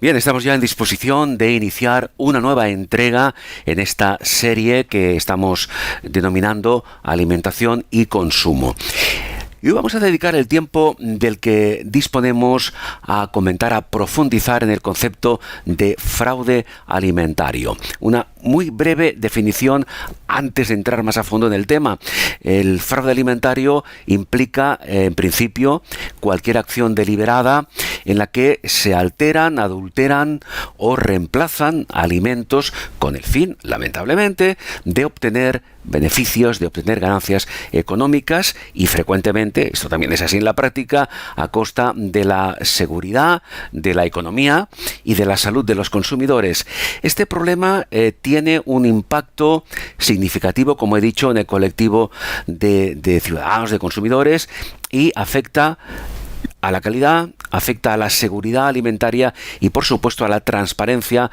Bien, estamos ya en disposición de iniciar una nueva entrega en esta serie que estamos denominando Alimentación y Consumo. Y hoy vamos a dedicar el tiempo del que disponemos a comentar, a profundizar en el concepto de fraude alimentario. Una muy breve definición antes de entrar más a fondo en el tema. El fraude alimentario implica, en principio, cualquier acción deliberada en la que se alteran, adulteran o reemplazan alimentos con el fin, lamentablemente, de obtener beneficios, de obtener ganancias económicas y frecuentemente, esto también es así en la práctica, a costa de la seguridad, de la economía y de la salud de los consumidores. Este problema tiene un impacto significativo, como he dicho, en el colectivo de ciudadanos, de consumidores, y afecta a la calidad, afecta a la seguridad alimentaria y, por supuesto, a la transparencia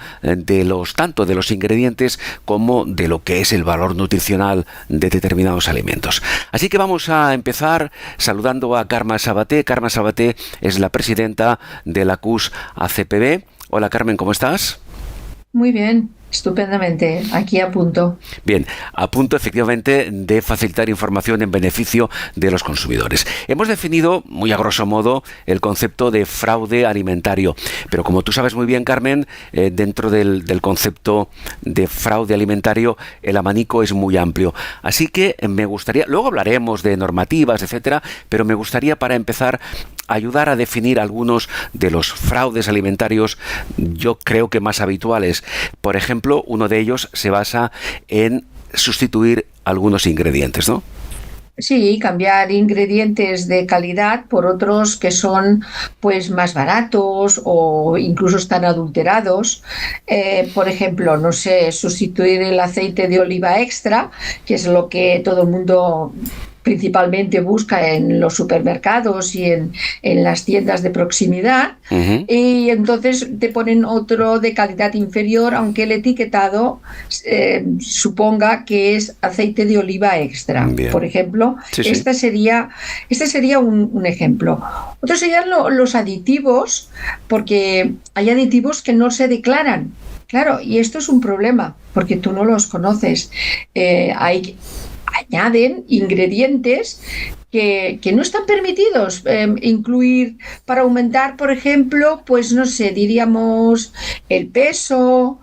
tanto de los ingredientes como de lo que es el valor nutricional de determinados alimentos. Así que vamos a empezar saludando a Carme Sabaté. Carme Sabaté es la presidenta de la CUS-ACPB. Hola, Carmen, ¿cómo estás? Muy bien. Estupendamente, aquí a punto. Bien, a punto efectivamente de facilitar información en beneficio de los consumidores. Hemos definido, muy a grosso modo, el concepto de fraude alimentario, pero como tú sabes muy bien, Carmen, dentro del concepto de fraude alimentario el abanico es muy amplio. Así que me gustaría, luego hablaremos de normativas, etcétera, pero me gustaría para empezar ayudar a definir algunos de los fraudes alimentarios, yo creo que más habituales. Por ejemplo, uno de ellos se basa en sustituir algunos ingredientes, ¿no? Sí, cambiar ingredientes de calidad por otros que son pues más baratos o incluso están adulterados. Por ejemplo, no sé, sustituir el aceite de oliva extra, que es lo que todo el mundo principalmente busca en los supermercados y en las tiendas de proximidad, y entonces te ponen otro de calidad inferior, aunque el etiquetado suponga que es aceite de oliva extra. Bien. Por ejemplo, sí. Este sería un ejemplo. Otro serían los aditivos, porque hay aditivos que no se declaran. Claro, y esto es un problema, porque tú no los conoces. Añaden ingredientes que no están permitidos incluir para aumentar, por ejemplo, pues no sé, diríamos el peso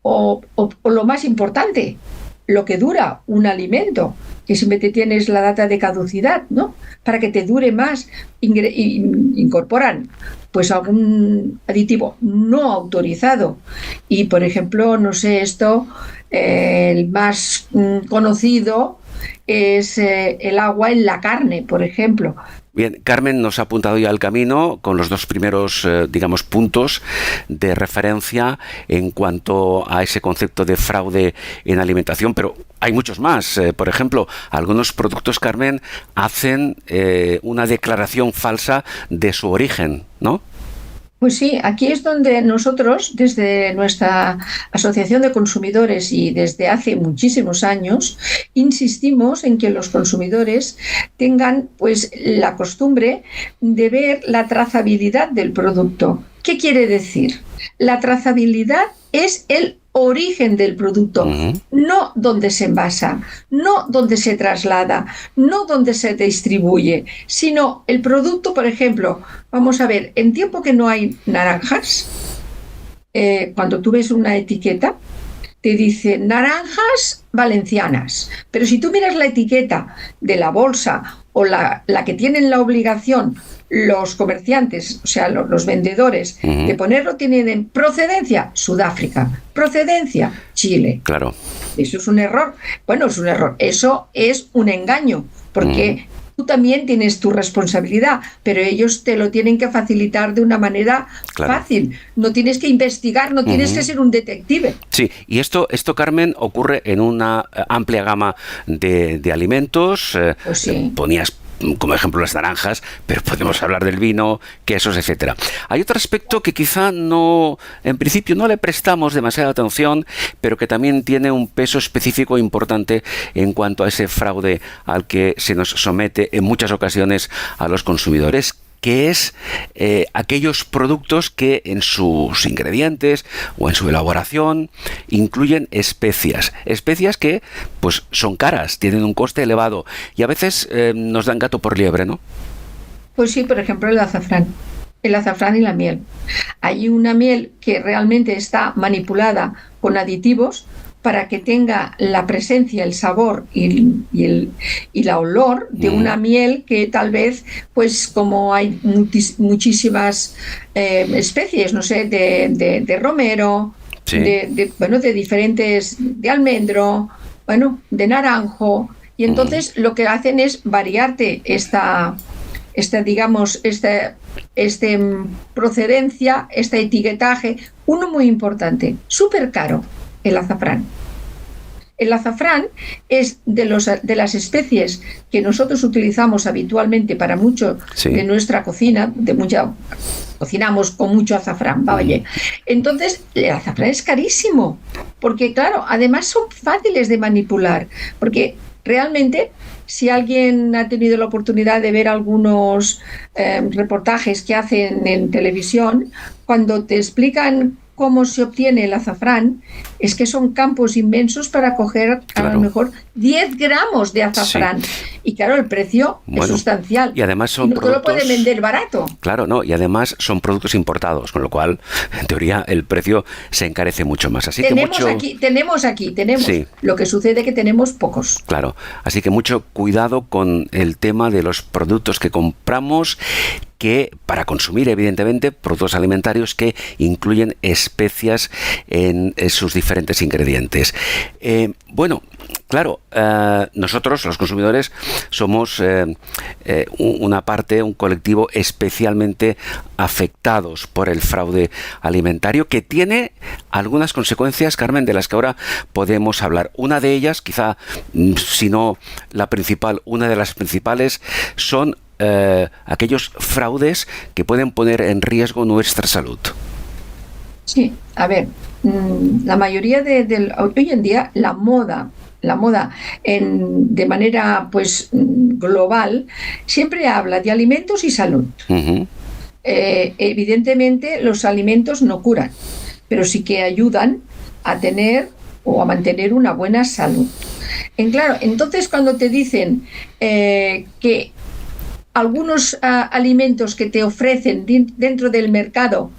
o lo más importante, lo que dura un alimento, que siempre te tienes la data de caducidad, ¿no? Para que te dure más, incorporan pues algún aditivo no autorizado. Y, por ejemplo, no sé, el más conocido es el agua en la carne, por ejemplo. Bien, Carmen nos ha apuntado ya al camino con los dos primeros, puntos de referencia en cuanto a ese concepto de fraude en alimentación, pero hay muchos más. Por ejemplo, algunos productos, Carmen, hacen una declaración falsa de su origen, ¿no? Pues sí, aquí es donde nosotros, desde nuestra Asociación de Consumidores y desde hace muchísimos años, insistimos en que los consumidores tengan pues la costumbre de ver la trazabilidad del producto. ¿Qué quiere decir? La trazabilidad es el origen del producto, no donde se envasa, no donde se traslada, no donde se distribuye, sino el producto. Por ejemplo, vamos a ver, en tiempo que no hay naranjas, cuando tú ves una etiqueta, te dice naranjas valencianas, pero si tú miras la etiqueta de la bolsa o la que tienen la obligación los comerciantes, o sea, los vendedores, de ponerlo, tienen en procedencia Sudáfrica, procedencia Chile. Claro. Eso es un error. Bueno, es un error. Eso es un engaño, porque tú también tienes tu responsabilidad, pero ellos te lo tienen que facilitar de una manera fácil. No tienes que investigar, no tienes que ser un detective. Sí, y esto, Carmen, ocurre en una amplia gama de alimentos. Pues sí. Ponías como ejemplo las naranjas, pero podemos hablar del vino, quesos, etcétera. Hay otro aspecto que quizá en principio no le prestamos demasiada atención, pero que también tiene un peso específico importante en cuanto a ese fraude al que se nos somete en muchas ocasiones a los consumidores, que es aquellos productos que en sus ingredientes o en su elaboración incluyen especias que pues son caras, tienen un coste elevado y a veces nos dan gato por liebre, ¿no? Pues sí, por ejemplo, el azafrán y la miel. Hay una miel que realmente está manipulada con aditivos para que tenga la presencia, el sabor y la olor de una miel que tal vez, pues como hay muchísimas especies, no sé, de romero, Sí. de diferentes, de almendro, de naranjo, y entonces lo que hacen es variarte digamos, procedencia, este etiquetaje. Uno muy importante, súper caro, el azafrán. El azafrán es de las especies que nosotros utilizamos habitualmente para mucho de nuestra cocina, cocinamos con mucho azafrán, ¿vale? Entonces, el azafrán es carísimo, porque claro, además son fáciles de manipular, porque realmente, si alguien ha tenido la oportunidad de ver algunos reportajes que hacen en televisión, cuando te explican cómo se obtiene el azafrán, es que son campos inmensos para coger a lo mejor 10 gramos de azafrán. Sí. Y claro, el precio es sustancial. Y además son productos, no te lo pueden vender barato. Claro, no, y además son productos importados, con lo cual, en teoría, el precio se encarece mucho más. Así tenemos que tenemos. Sí. Lo que sucede es que tenemos pocos. Claro, así que mucho cuidado con el tema de los productos que compramos, que para consumir, evidentemente, productos alimentarios que incluyen especias en sus diferentes ingredientes. Claro, nosotros, los consumidores, somos una parte, un colectivo especialmente afectados por el fraude alimentario, que tiene algunas consecuencias, Carmen, de las que ahora podemos hablar. Una de ellas, quizá, si no la principal, una de las principales, son aquellos fraudes que pueden poner en riesgo nuestra salud. Sí, a ver, la mayoría hoy en día la moda de manera pues global siempre habla de alimentos y salud. Uh-huh. Evidentemente los alimentos no curan, pero sí que ayudan a tener o a mantener una buena salud. Claro, entonces cuando te dicen que algunos alimentos que te ofrecen dentro del mercado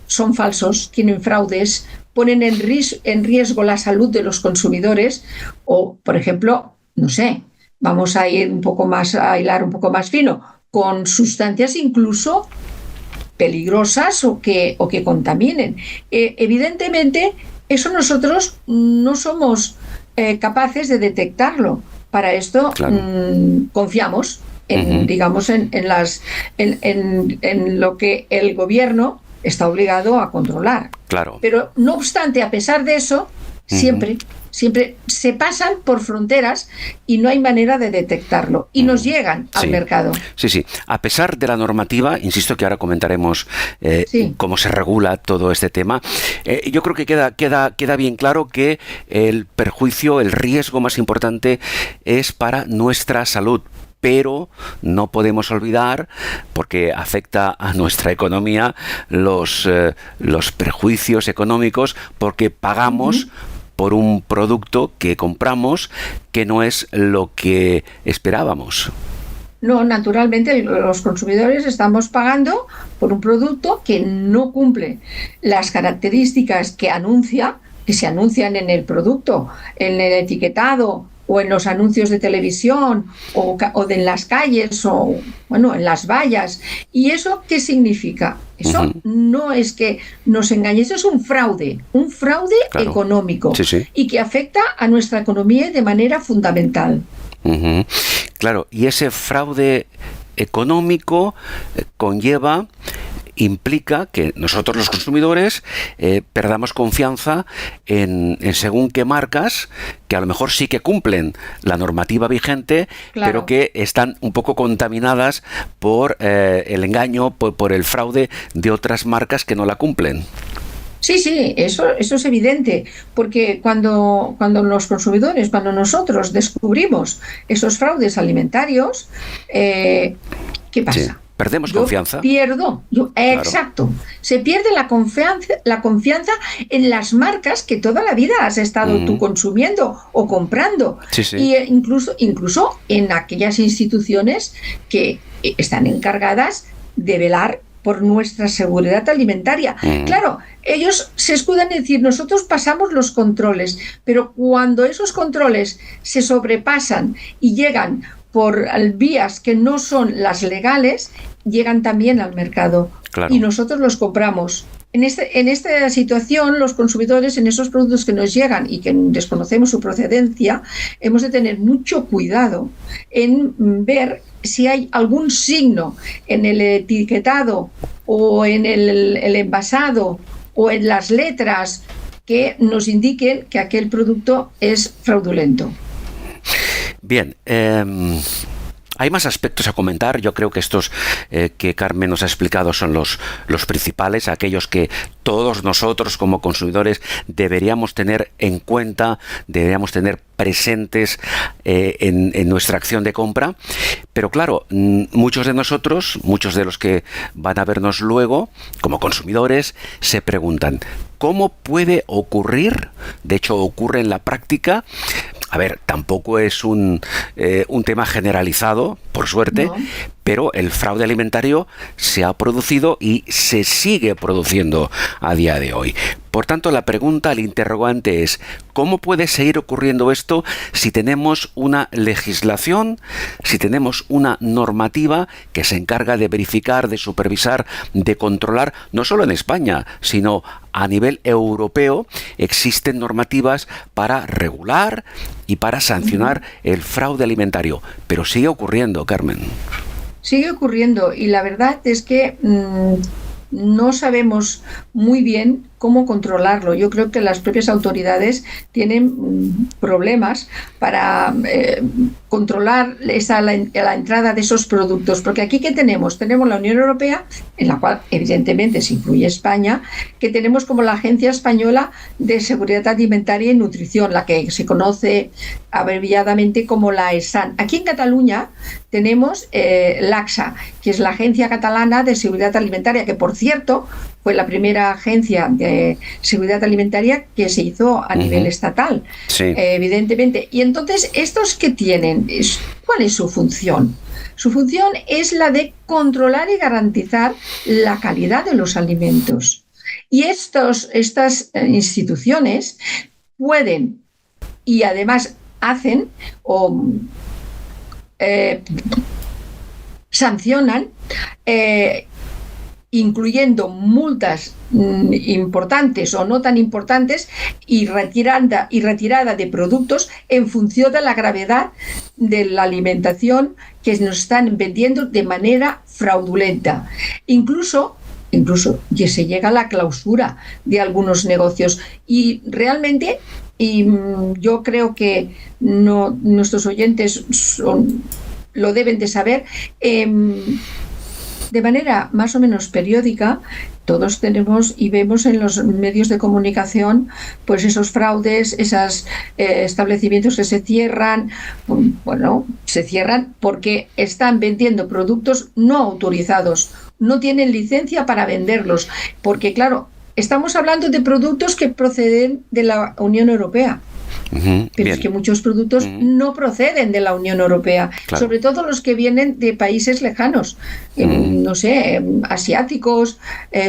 son falsos, tienen fraudes, ponen en riesgo la salud de los consumidores, o, por ejemplo, no sé, vamos a ir a hilar un poco más fino, con sustancias incluso peligrosas o que contaminen. Evidentemente, eso nosotros no somos capaces de detectarlo. Para esto, claro, confiamos digamos, en lo que el gobierno está obligado a controlar. Claro. Pero no obstante, a pesar de eso, siempre se pasan por fronteras y no hay manera de detectarlo y nos llegan al mercado. Sí. A pesar de la normativa, insisto que ahora comentaremos cómo se regula todo este tema, yo creo que queda bien claro que el perjuicio, el riesgo más importante es para nuestra salud. Pero no podemos olvidar, porque afecta a nuestra economía, los perjuicios económicos, porque pagamos por un producto que compramos que no es lo que esperábamos. No, naturalmente los consumidores estamos pagando por un producto que no cumple las características que se anuncian en el producto, en el etiquetado, o en los anuncios de televisión, o en las calles, o en las vallas. ¿Y eso qué significa? Eso no es que nos engañe, eso es un fraude claro, económico, y que afecta a nuestra economía de manera fundamental. Claro, y ese fraude económico implica que nosotros los consumidores perdamos confianza en según qué marcas que a lo mejor sí que cumplen la normativa vigente, claro, pero que están un poco contaminadas por el engaño, por el fraude de otras marcas que no la cumplen. Sí, eso es evidente, porque cuando los consumidores, cuando nosotros descubrimos esos fraudes alimentarios, ¿qué pasa? Sí. Perdemos confianza. Exacto. Se pierde la confianza en las marcas que toda la vida has estado tú consumiendo o comprando. Sí, sí. Y incluso en aquellas instituciones que están encargadas de velar por nuestra seguridad alimentaria. Claro, ellos se escudan en decir, nosotros pasamos los controles, pero cuando esos controles se sobrepasan y llegan por vías que no son las legales, llegan también al mercado. Claro. Y nosotros los compramos. En esta situación, los consumidores, en esos productos que nos llegan y que desconocemos su procedencia, hemos de tener mucho cuidado en ver si hay algún signo en el etiquetado o en el envasado o en las letras que nos indiquen que aquel producto es fraudulento. Bien, hay más aspectos a comentar. Yo creo que estos que Carmen nos ha explicado son los principales, aquellos que todos nosotros como consumidores deberíamos tener en cuenta, deberíamos tener presentes en nuestra acción de compra. Pero claro, muchos de nosotros, muchos de los que van a vernos luego, como consumidores, se preguntan, ¿cómo puede ocurrir? De hecho, ocurre en la práctica. A ver, tampoco es un tema generalizado, por suerte, no. Pero el fraude alimentario se ha producido y se sigue produciendo a día de hoy. Por tanto, la pregunta, el interrogante es, ¿cómo puede seguir ocurriendo esto si tenemos una legislación, si tenemos una normativa que se encarga de verificar, de supervisar, de controlar, no solo en España, sino a nivel europeo? Existen normativas para regular y para sancionar el fraude alimentario, pero sigue ocurriendo, Carmen. Sigue ocurriendo y la verdad es que no sabemos muy bien cómo controlarlo. Yo creo que las propias autoridades tienen problemas para controlar la entrada de esos productos, porque aquí ¿qué tenemos? Tenemos la Unión Europea, en la cual evidentemente se incluye España, que tenemos como la Agencia Española de Seguridad Alimentaria y Nutrición, la que se conoce abreviadamente como la ESAN. Aquí en Cataluña tenemos l'ACSA, que es la Agencia Catalana de Seguridad Alimentaria, que por cierto fue la primera agencia de seguridad alimentaria que se hizo a nivel estatal, sí. Evidentemente. Y entonces, ¿estos qué tienen? ¿Cuál es su función? Su función es la de controlar y garantizar la calidad de los alimentos. Y estas instituciones pueden, y además hacen o sancionan, incluyendo multas importantes o no tan importantes y retirada de productos en función de la gravedad de la alimentación que nos están vendiendo de manera fraudulenta. Incluso que se llega a la clausura de algunos negocios y realmente, y yo creo que nuestros oyentes lo deben de saber, de manera más o menos periódica, todos tenemos y vemos en los medios de comunicación pues esos fraudes, esos establecimientos que se cierran. Bueno, se cierran porque están vendiendo productos no autorizados, no tienen licencia para venderlos, porque claro, estamos hablando de productos que proceden de la Unión Europea. Pero bien. Es que muchos productos no proceden de la Unión Europea, claro. Sobre todo los que vienen de países lejanos, no sé, asiáticos,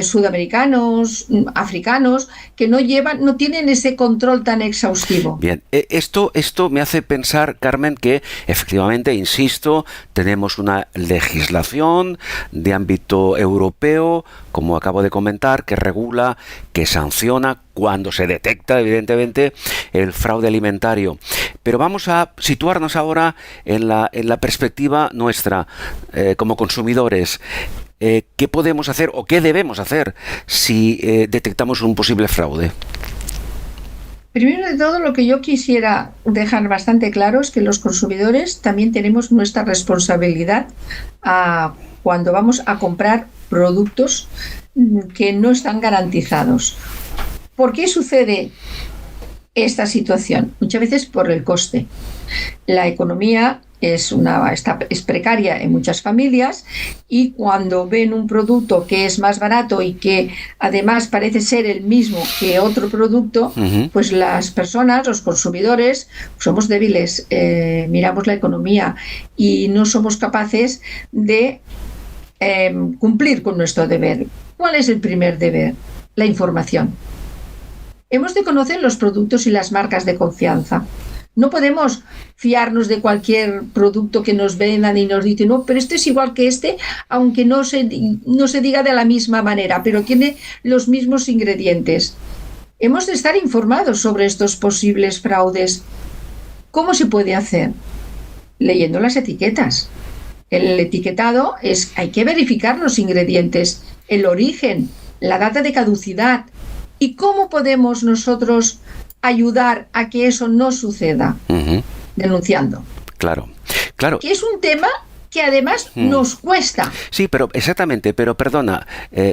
sudamericanos, africanos, que no tienen ese control tan exhaustivo. Bien, esto me hace pensar, Carmen, que efectivamente, insisto, tenemos una legislación de ámbito europeo, como acabo de comentar, que regula, que sanciona cuando se detecta, evidentemente, el fraude alimentario. Pero vamos a situarnos ahora en la perspectiva nuestra, como consumidores. ¿Qué podemos hacer o qué debemos hacer si detectamos un posible fraude? Primero de todo, lo que yo quisiera dejar bastante claro es que los consumidores también tenemos nuestra responsabilidad cuando vamos a comprar productos que no están garantizados. ¿Por qué sucede esta situación? Muchas veces por el coste. La economía es precaria en muchas familias, y cuando ven un producto que es más barato y que además parece ser el mismo que otro producto, pues las personas, los consumidores, somos débiles, miramos la economía y no somos capaces de cumplir con nuestro deber. ¿Cuál es el primer deber? La información. Hemos de conocer los productos y las marcas de confianza. No podemos fiarnos de cualquier producto que nos vendan y nos dicen, no, pero este es igual que este, aunque no se diga de la misma manera, pero tiene los mismos ingredientes. Hemos de estar informados sobre estos posibles fraudes. ¿Cómo se puede hacer? Leyendo las etiquetas. El etiquetado hay que verificar los ingredientes, el origen, la data de caducidad. ¿Y cómo podemos nosotros ayudar a que eso no suceda? Denunciando. Claro. Que es un tema que además nos cuesta. Sí, pero exactamente, pero perdona,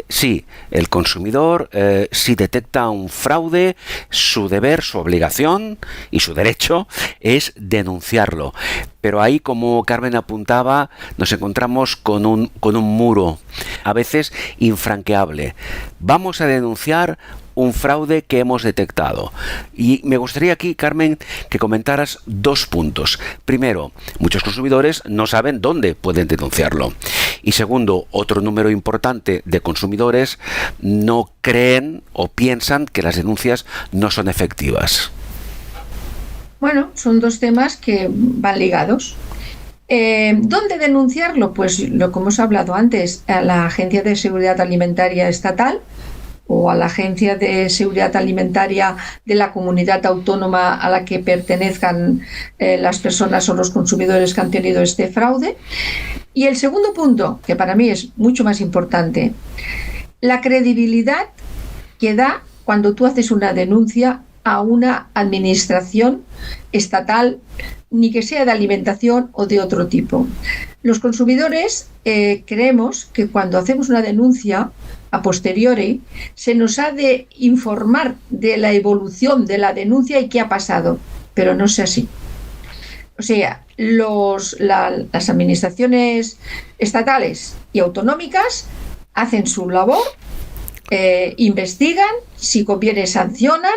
sí, el consumidor si detecta un fraude, su deber, su obligación y su derecho es denunciarlo. Pero ahí, como Carmen apuntaba, nos encontramos con un muro, a veces infranqueable. Vamos a denunciar un fraude que hemos detectado. Y me gustaría aquí, Carmen, que comentaras 2 puntos. Primero, muchos consumidores no saben dónde pueden denunciarlo. Y segundo, otro número importante de consumidores no creen o piensan que las denuncias no son efectivas. Bueno, son 2 temas que van ligados. ¿Dónde denunciarlo? Pues lo que hemos hablado antes, a la Agencia de Seguridad Alimentaria Estatal o a la Agencia de Seguridad Alimentaria de la comunidad autónoma a la que pertenezcan las personas o los consumidores que han tenido este fraude. Y el segundo punto, que para mí es mucho más importante, la credibilidad que da cuando tú haces una denuncia a una administración estatal, ni que sea de alimentación o de otro tipo. Los consumidores creemos que cuando hacemos una denuncia a posteriori se nos ha de informar de la evolución de la denuncia y qué ha pasado, pero no es así. O sea, las administraciones estatales y autonómicas hacen su labor, investigan, si conviene sancionan,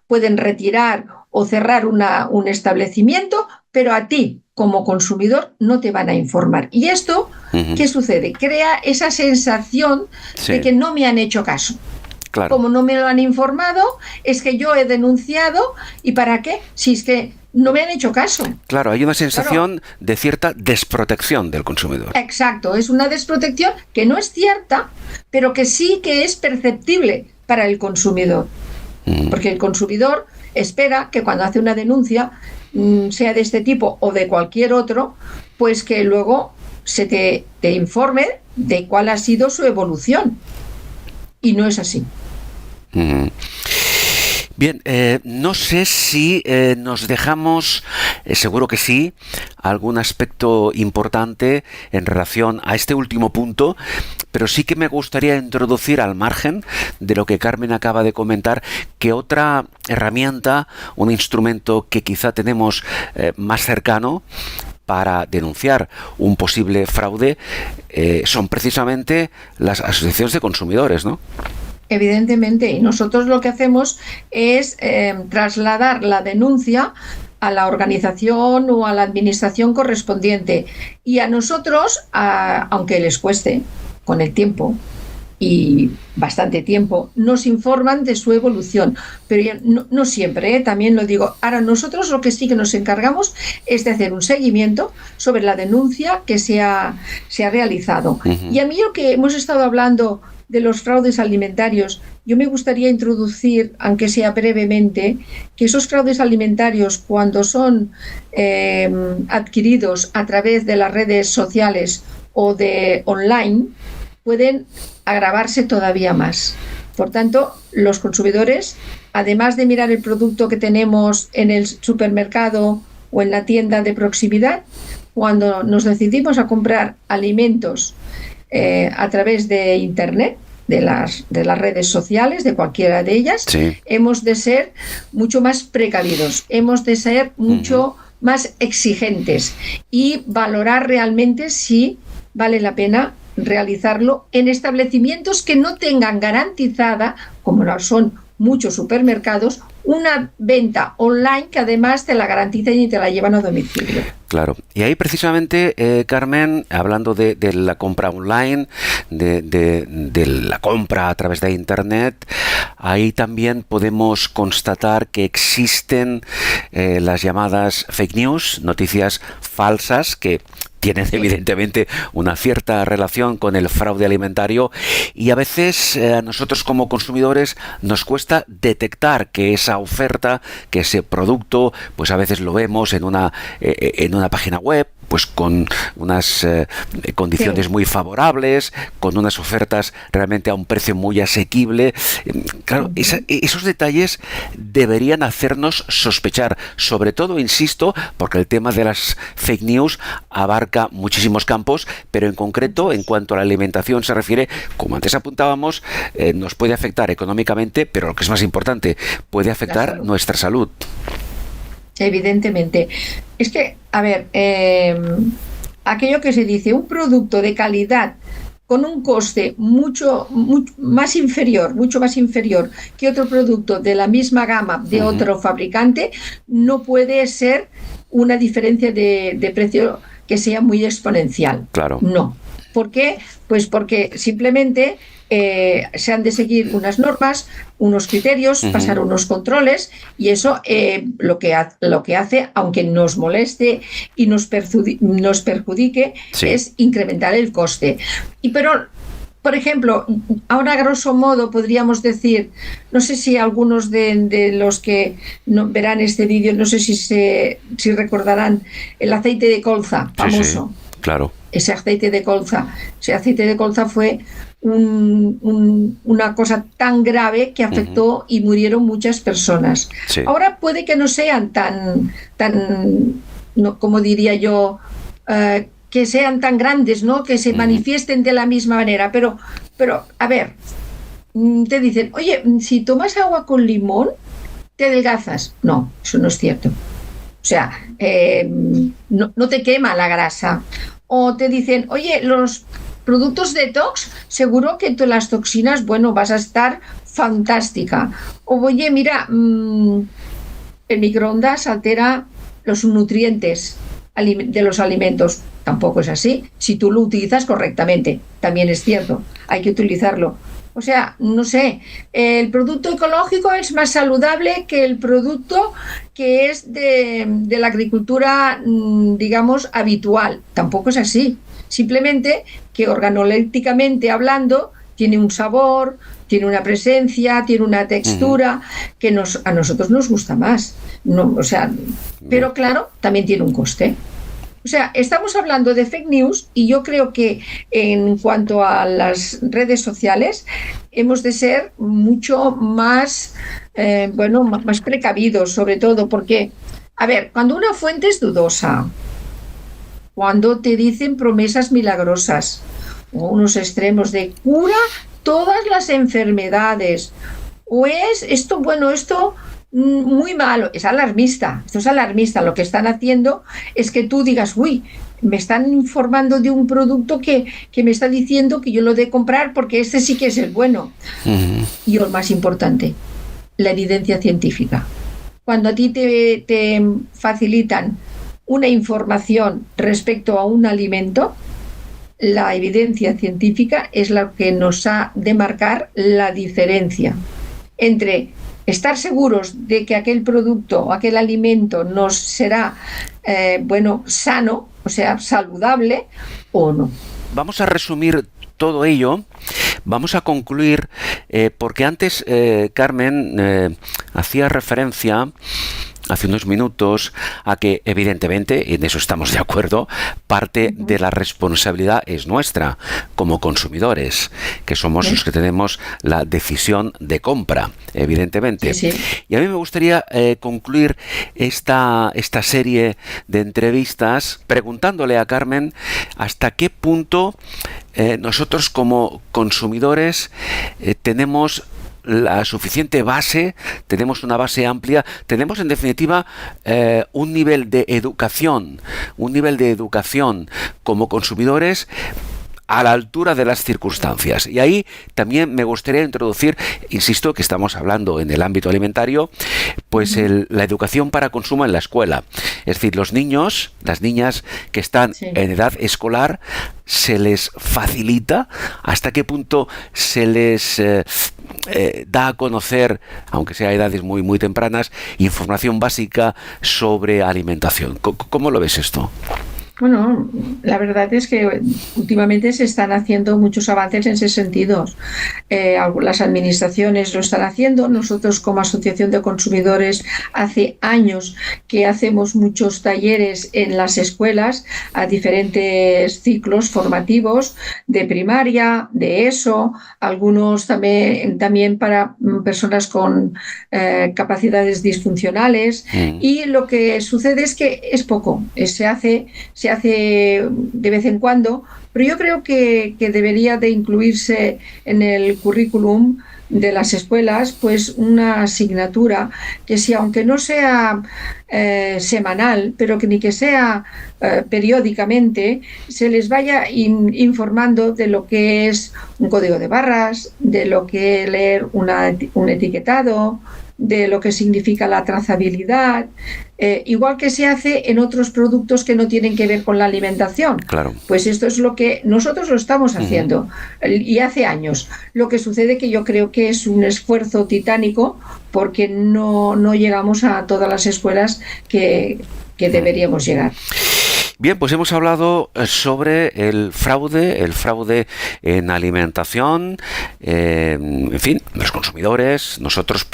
pueden retirar o cerrar un establecimiento, pero a ti como consumidor no te van a informar. Y esto, ¿qué sucede? Crea esa sensación de que no me han hecho caso. Claro. Como no me lo han informado, es que yo he denunciado, ¿y para qué? Si es que no me han hecho caso. Claro, hay una sensación de cierta desprotección del consumidor. Exacto, es una desprotección que no es cierta, pero que sí que es perceptible para el consumidor. Porque el consumidor espera que cuando hace una denuncia, sea de este tipo o de cualquier otro, pues que luego se te informe de cuál ha sido su evolución. Y no es así. Bien, no sé si nos dejamos, seguro que sí, algún aspecto importante en relación a este último punto, pero sí que me gustaría introducir, al margen de lo que Carmen acaba de comentar, que otra herramienta, un instrumento que quizá tenemos más cercano para denunciar un posible fraude, son precisamente las asociaciones de consumidores, ¿no? Evidentemente, y nosotros lo que hacemos es trasladar la denuncia a la organización o a la administración correspondiente, y a nosotros, aunque les cueste con el tiempo y bastante tiempo, nos informan de su evolución, pero no siempre, también lo digo. Ahora, nosotros lo que sí que nos encargamos es de hacer un seguimiento sobre la denuncia que se ha realizado. Y a mí, lo que hemos estado hablando de los fraudes alimentarios, yo me gustaría introducir, aunque sea brevemente, que esos fraudes alimentarios, cuando son adquiridos a través de las redes sociales o de online, pueden agravarse todavía más. Por tanto, los consumidores, además de mirar el producto que tenemos en el supermercado o en la tienda de proximidad, cuando nos decidimos a comprar alimentos a través de Internet, de las redes sociales, de cualquiera de ellas, sí, hemos de ser mucho más precavidos, hemos de ser mucho más exigentes y valorar realmente si vale la pena realizarlo en establecimientos que no tengan garantizada, como lo son muchos supermercados, una venta online que además te la garantizan y te la llevan a domicilio. Claro. Y ahí precisamente, Carmen, hablando de la compra online, de la compra a través de Internet, ahí también podemos constatar que existen las llamadas fake news, noticias falsas, que tienen evidentemente una cierta relación con el fraude alimentario, y a veces a nosotros como consumidores nos cuesta detectar que esa oferta, que ese producto, pues a veces lo vemos en una página web, pues con unas condiciones muy favorables, con unas ofertas realmente a un precio muy asequible. Claro, esos detalles deberían hacernos sospechar, sobre todo, insisto, porque el tema de las fake news abarca muchísimos campos, pero en concreto, en cuanto a la alimentación se refiere, como antes apuntábamos, nos puede afectar económicamente, pero lo que es más importante, puede afectar nuestra salud. Evidentemente. Es que, a ver, aquello que se dice, un producto de calidad con un coste mucho más inferior que otro producto de la misma gama de otro fabricante, no puede ser una diferencia de precio que sea muy exponencial. Claro. No. ¿Por qué? Pues porque simplemente se han de seguir unas normas, unos criterios, pasar unos controles, y eso lo que hace, aunque nos moleste y nos perjudique, es incrementar el coste. Pero, por ejemplo, ahora a grosso modo podríamos decir, no sé si algunos de los que verán este vídeo, no sé si recordarán el aceite de colza famoso. Sí, claro. Ese aceite de colza fue una cosa tan grave que afectó y murieron muchas personas. Sí. Ahora puede que no sean tan no, como diría yo, que sean tan grandes, ¿no? Que se manifiesten de la misma manera, pero a ver, te dicen, oye, si tomas agua con limón, te adelgazas. No, eso no es cierto. O sea, no te quema la grasa. O te dicen, oye, los productos detox, seguro que las toxinas, bueno, vas a estar fantástica. O oye, mira, el microondas altera los nutrientes de los alimentos. Tampoco es así. Si tú lo utilizas correctamente, también es cierto, hay que utilizarlo. O sea, no sé, el producto ecológico es más saludable que el producto que es de la agricultura, digamos, habitual. Tampoco es así. Simplemente que organolépticamente hablando tiene un sabor, tiene una presencia, tiene una textura que a nosotros nos gusta más. No, o sea, pero claro, también tiene un coste. O sea, estamos hablando de fake news, y yo creo que en cuanto a las redes sociales hemos de ser mucho más, más precavidos, sobre todo porque, a ver, cuando una fuente es dudosa, cuando te dicen promesas milagrosas o unos extremos de cura todas las enfermedades, o es esto, esto muy malo, es alarmista, esto es alarmista. Lo que están haciendo es que tú digas, uy, me están informando de un producto que me está diciendo que yo lo de comprar porque este sí que es el bueno. Y lo más importante, la evidencia científica. Cuando a ti te facilitan una información respecto a un alimento, la evidencia científica es la que nos ha de marcar la diferencia entre estar seguros de que aquel producto o aquel alimento nos será sano, o sea, saludable, o no. Vamos a resumir todo ello. Vamos a concluir, porque antes Carmen hacía referencia hace unos minutos a que, evidentemente, y en eso estamos de acuerdo, parte de la responsabilidad es nuestra como consumidores, que somos los que tenemos la decisión de compra, evidentemente. Sí. Y a mí me gustaría concluir esta serie de entrevistas preguntándole a Carmen hasta qué punto nosotros como consumidores tenemos la suficiente base, tenemos una base amplia, tenemos en definitiva un nivel de educación como consumidores a la altura de las circunstancias. Y ahí también me gustaría introducir, insisto, que estamos hablando en el ámbito alimentario, pues la educación para consumo en la escuela. Es decir, los niños, las niñas que están en edad escolar, se les facilita, hasta qué punto se les da a conocer, aunque sea a edades muy, muy tempranas, información básica sobre alimentación. ¿Cómo lo ves esto? Bueno, la verdad es que últimamente se están haciendo muchos avances en ese sentido. Las administraciones lo están haciendo. Nosotros, como Asociación de Consumidores, hace años que hacemos muchos talleres en las escuelas a diferentes ciclos formativos de primaria, de ESO, algunos también para personas con capacidades disfuncionales. Y lo que sucede es que es poco. Se hace de vez en cuando, pero yo creo que debería de incluirse en el currículum de las escuelas pues una asignatura que, si aunque no sea semanal, pero que ni que sea periódicamente, se les vaya informando de lo que es un código de barras, de lo que es leer un etiquetado, de lo que significa la trazabilidad, igual que se hace en otros productos que no tienen que ver con la alimentación. Claro. Pues esto es lo que nosotros lo estamos haciendo y hace años. Lo que sucede que yo creo que es un esfuerzo titánico porque no llegamos a todas las escuelas que deberíamos llegar. Bien, pues hemos hablado sobre el fraude en alimentación, en fin, los consumidores, nosotros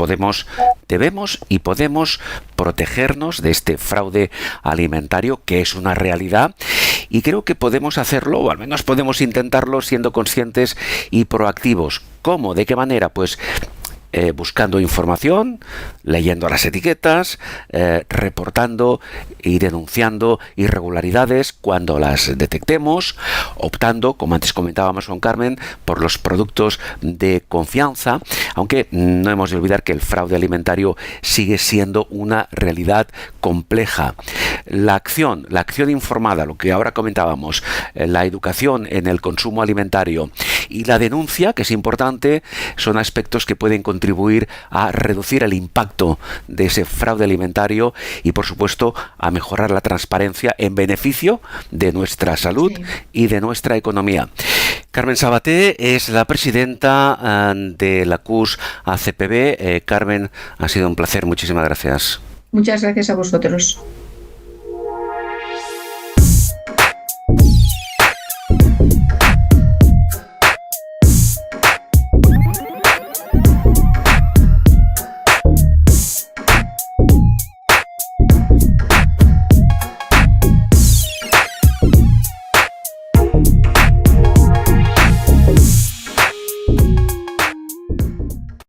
debemos y podemos protegernos de este fraude alimentario, que es una realidad, y creo que podemos hacerlo, o al menos podemos intentarlo, siendo conscientes y proactivos. ¿Cómo? ¿De qué manera? Pues buscando información, leyendo las etiquetas, reportando y denunciando irregularidades cuando las detectemos, optando, como antes comentábamos con Carmen, por los productos de confianza, aunque no hemos de olvidar que el fraude alimentario sigue siendo una realidad compleja. La acción informada, lo que ahora comentábamos, la educación en el consumo alimentario y la denuncia, que es importante, son aspectos que pueden contribuir a reducir el impacto de ese fraude alimentario y, por supuesto, a mejorar la transparencia en beneficio de nuestra salud y de nuestra economía. Carmen Sabaté es la presidenta de la CUS ACPB. Carmen, ha sido un placer. Muchísimas gracias. Muchas gracias a vosotros.